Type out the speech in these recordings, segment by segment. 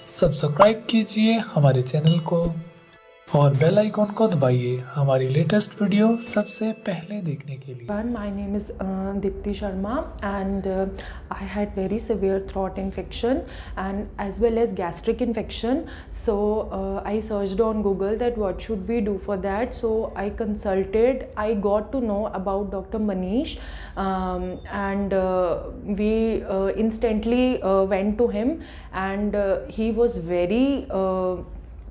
Subscribe कीजिए हमारे channel को और बेल आइकॉन को दबाइए हमारी लेटेस्ट वीडियो सबसे पहले देखने के लिए। My name is Dipti Sharma and I had very severe throat infection and as well as gastric infection. So I searched on Google that what should we do for that. So I consulted. I got to know about Dr. Manish and we instantly went to him and he was very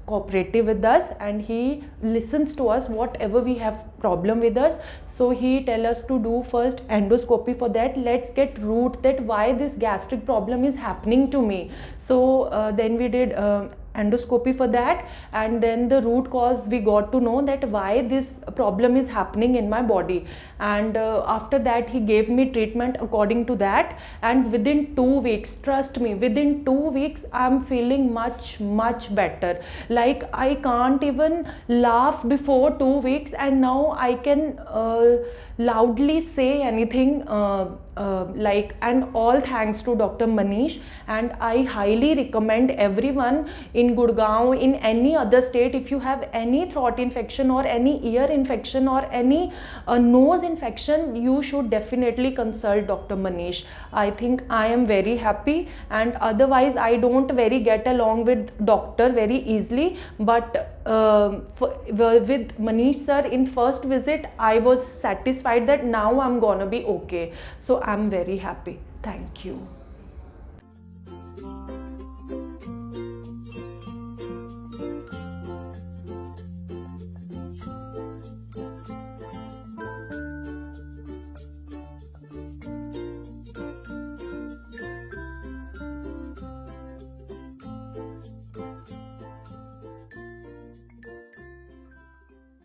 cooperative with us and he listens to us whatever we have problem with us. So he tell us to do first endoscopy. For that, let's get root that why this gastric problem is happening to me. So then we did endoscopy for that, and then the root cause we got to know that why this problem is happening in my body. And after that he gave me treatment according to that, and within 2 weeks, trust me, within 2 weeks I'm feeling much better. Like I can't even laugh before 2 weeks, and now I can loudly say anything and all thanks to Dr. Manish. And I highly recommend everyone in Gurgaon, in any other state, if you have any throat infection or any ear infection or any nose infection, you should definitely consult Dr. Manish. I think I am very happy, and otherwise I don't very get along with doctor very easily, but with Manish sir in first visit I was satisfied that now I'm gonna be okay. So I'm very happy. Thank you.